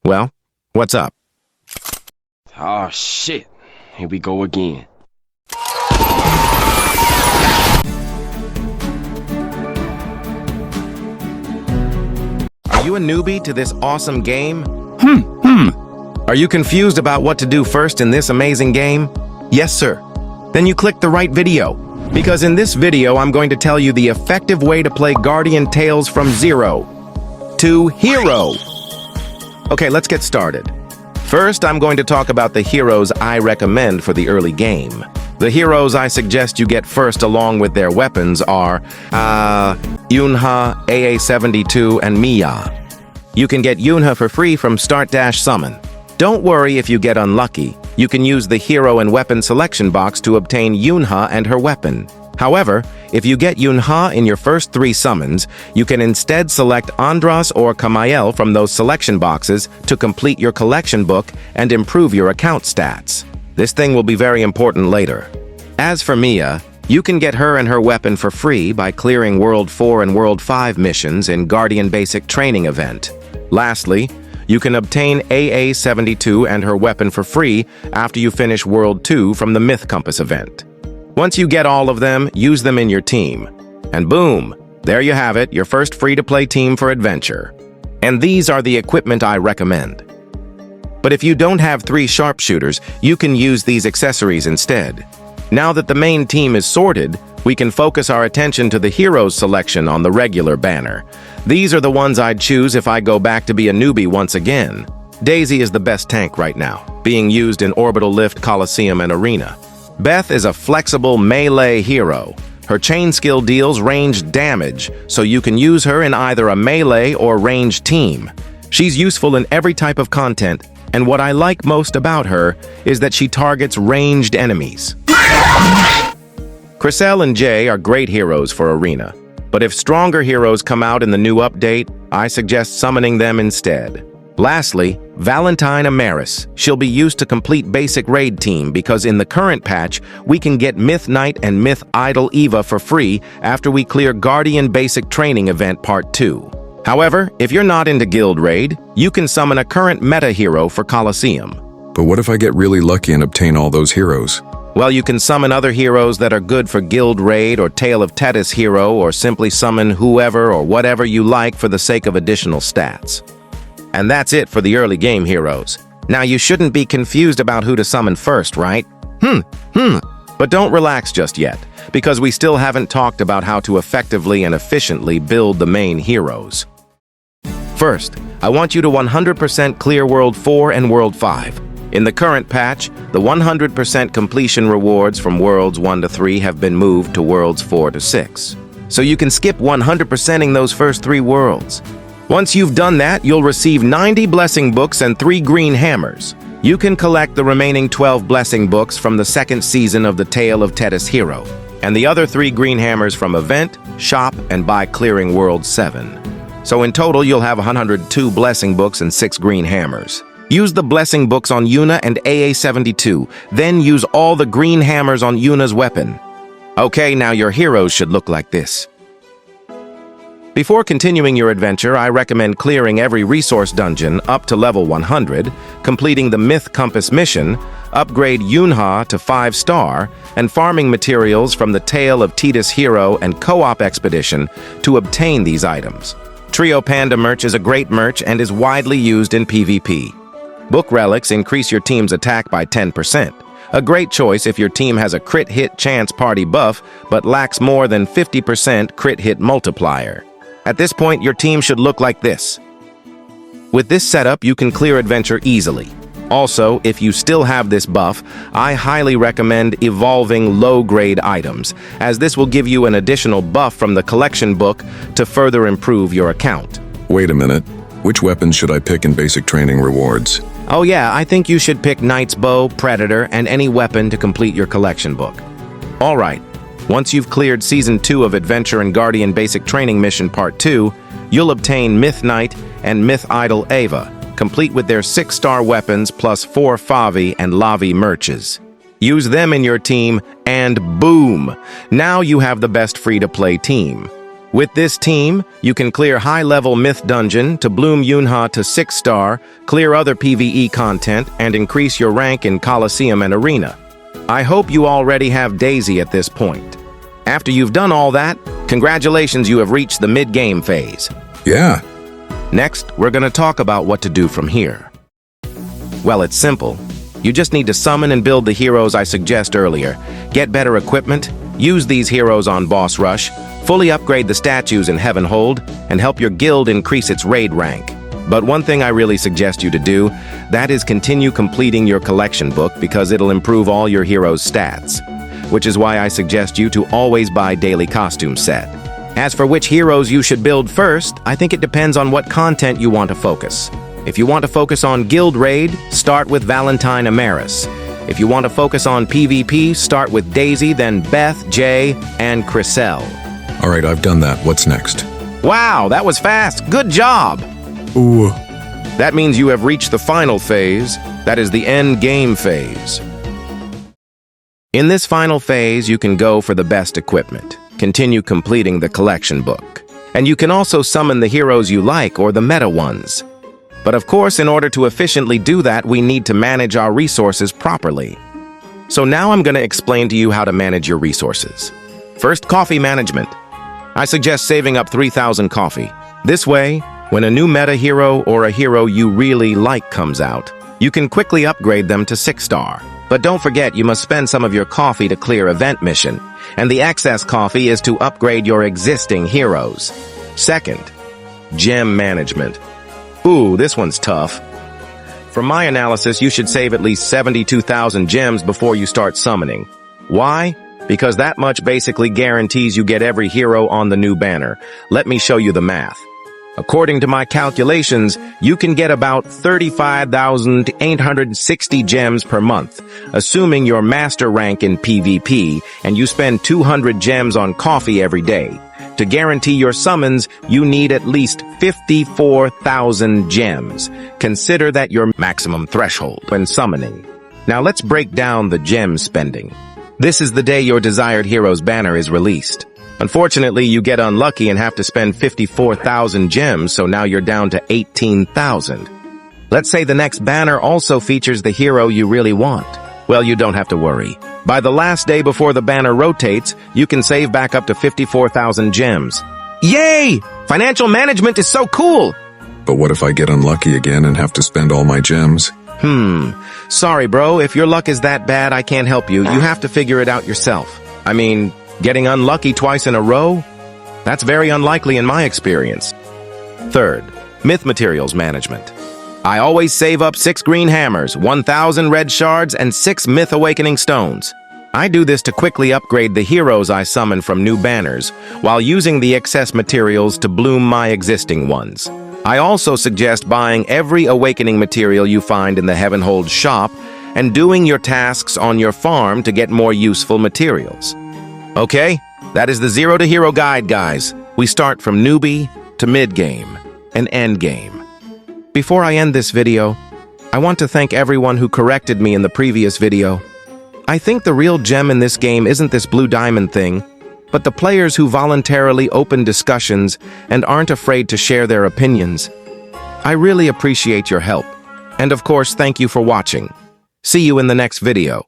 Well, what's up? Oh shit, here we go again. Are you a newbie to this awesome game? Are you confused about what to do first in this amazing game? Yes, sir. Then you clicked the right video. Because in this video, I'm going to tell you the effective way to play Guardian Tales from zero to hero. Okay, let's get started. First, I'm going to talk about the heroes I recommend for the early game. The heroes I suggest you get first along with their weapons are Yunha, AA-72, and Mia. You can get Yunha for free from Start-Summon. Don't worry if you get unlucky. You can use the hero and weapon selection box to obtain Yunha and her weapon. However, if you get Yunha in your first 3 summons, you can instead select Andras or Kamael from those selection boxes to complete your collection book and improve your account stats. This thing will be very important later. As for Mia, you can get her and her weapon for free by clearing World 4 and World 5 missions in Guardian Basic Training event. Lastly, you can obtain AA-72 and her weapon for free after you finish World 2 from the Myth Compass event. Once you get all of them, use them in your team. And boom, there you have it, your first free-to-play team for adventure. And these are the equipment I recommend. But if you don't have 3 sharpshooters, you can use these accessories instead. Now that the main team is sorted, we can focus our attention to the heroes selection on the regular banner. These are the ones I'd choose if I go back to be a newbie once again. Daisy is the best tank right now, being used in Orbital Lift, Coliseum, and Arena. Beth is a flexible melee hero. Her chain skill deals ranged damage, so you can use her in either a melee or ranged team. She's useful in every type of content, and what I like most about her is that she targets ranged enemies. Crystal and Jay are great heroes for Arena, but if stronger heroes come out in the new update, I suggest summoning them instead. Lastly, Valentine Amaris. She'll be used to complete basic raid team because in the current patch, we can get Myth Knight and Myth Idol Eva for free after we clear Guardian Basic Training Event Part 2. However, if you're not into Guild Raid, you can summon a current meta hero for Coliseum. But what if I get really lucky and obtain all those heroes? Well, you can summon other heroes that are good for Guild Raid or Tale of Tethys hero, or simply summon whoever or whatever you like for the sake of additional stats. And that's it for the early game heroes. Now you shouldn't be confused about who to summon first, right? But don't relax just yet, because we still haven't talked about how to effectively and efficiently build the main heroes. First, I want you to 100% clear World 4 and World 5. In the current patch, the 100% completion rewards from Worlds 1 to 3 have been moved to Worlds 4 to 6. So you can skip 100%ing those first 3 worlds. Once you've done that, you'll receive 90 blessing books and 3 green hammers. You can collect the remaining 12 blessing books from the second season of the Tale of Tethys Hero, and the other 3 green hammers from Event, Shop, and by clearing World 7. So in total, you'll have 102 blessing books and 6 green hammers. Use the blessing books on Yuna and AA-72, then use all the green hammers on Yuna's weapon. Okay, now your heroes should look like this. Before continuing your adventure, I recommend clearing every resource dungeon up to level 100, completing the Myth Compass mission, upgrade Yunha to 5-star, and farming materials from the Tale of Tethys Hero and Co-op Expedition to obtain these items. Trio Panda merch is a great merch and is widely used in PvP. Book relics increase your team's attack by 10%. A great choice if your team has a crit hit chance party buff, but lacks more than 50% crit hit multiplier. At this point, your team should look like this. With this setup, you can clear adventure easily. Also, if you still have this buff, I highly recommend evolving low-grade items, as this will give you an additional buff from the collection book to further improve your account. Wait a minute. Which weapons should I pick in basic training rewards? Oh yeah, I think you should pick Knight's Bow, Predator, and any weapon to complete your collection book. Alright, once you've cleared Season 2 of Adventure and Guardian Basic Training Mission Part 2, you'll obtain Myth Knight and Myth Idol Ava, complete with their 6-star weapons plus 4 Favi and Lavi merches. Use them in your team, and boom! Now you have the best free-to-play team. With this team, you can clear high-level Myth Dungeon to bloom Yunha to 6-star, clear other PvE content, and increase your rank in Coliseum and Arena. I hope you already have Daisy at this point. After you've done all that, congratulations, you have reached the mid-game phase. Yeah. Next, we're going to talk about what to do from here. Well, it's simple. You just need to summon and build the heroes I suggest earlier, get better equipment, use these heroes on Boss Rush, fully upgrade the statues in Heavenhold, and help your guild increase its raid rank. But one thing I really suggest you to do, that is continue completing your collection book because it'll improve all your heroes' stats. Which is why I suggest you to always buy daily costume set. As for which heroes you should build first, I think it depends on what content you want to focus. If you want to focus on Guild Raid, start with Valentine Amaris. If you want to focus on PvP, start with Daisy, then Beth, Jay, and Chrysel. All right, I've done that. What's next? Wow, that was fast. Good job. Ooh. That means you have reached the final phase. That is the end game phase. In this final phase, you can go for the best equipment, continue completing the collection book, and you can also summon the heroes you like or the meta ones. But of course, in order to efficiently do that, we need to manage our resources properly. So now I'm going to explain to you how to manage your resources. First, coffee management. I suggest saving up 3,000 coffee. This way, when a new meta hero or a hero you really like comes out, you can quickly upgrade them to 6-star. But don't forget, you must spend some of your coffee to clear event mission, and the excess coffee is to upgrade your existing heroes. Second, gem management. Ooh, this one's tough. From my analysis, you should save at least 72,000 gems before you start summoning. Why? Because that much basically guarantees you get every hero on the new banner. Let me show you the math. According to my calculations, you can get about 35,860 gems per month, assuming your master rank in PvP, and you spend 200 gems on coffee every day. To guarantee your summons, you need at least 54,000 gems. Consider that your maximum threshold when summoning. Now let's break down the gem spending. This is the day your desired hero's banner is released. Unfortunately, you get unlucky and have to spend 54,000 gems, so now you're down to 18,000. Let's say the next banner also features the hero you really want. Well, you don't have to worry. By the last day before the banner rotates, you can save back up to 54,000 gems. Yay! Financial management is so cool! But what if I get unlucky again and have to spend all my gems? Sorry, bro. If your luck is that bad, I can't help you. You have to figure it out yourself. I mean, getting unlucky twice in a row? That's very unlikely in my experience. Third, myth materials management. I always save up 6 green hammers, 1,000 red shards, and 6 myth awakening stones. I do this to quickly upgrade the heroes I summon from new banners, while using the excess materials to bloom my existing ones. I also suggest buying every awakening material you find in the Heavenhold shop and doing your tasks on your farm to get more useful materials. Okay, that is the Zero to Hero guide, guys. We start from newbie to mid-game and end-game. Before I end this video, I want to thank everyone who corrected me in the previous video. I think the real gem in this game isn't this blue diamond thing, but the players who voluntarily open discussions and aren't afraid to share their opinions. I really appreciate your help. And of course, thank you for watching. See you in the next video.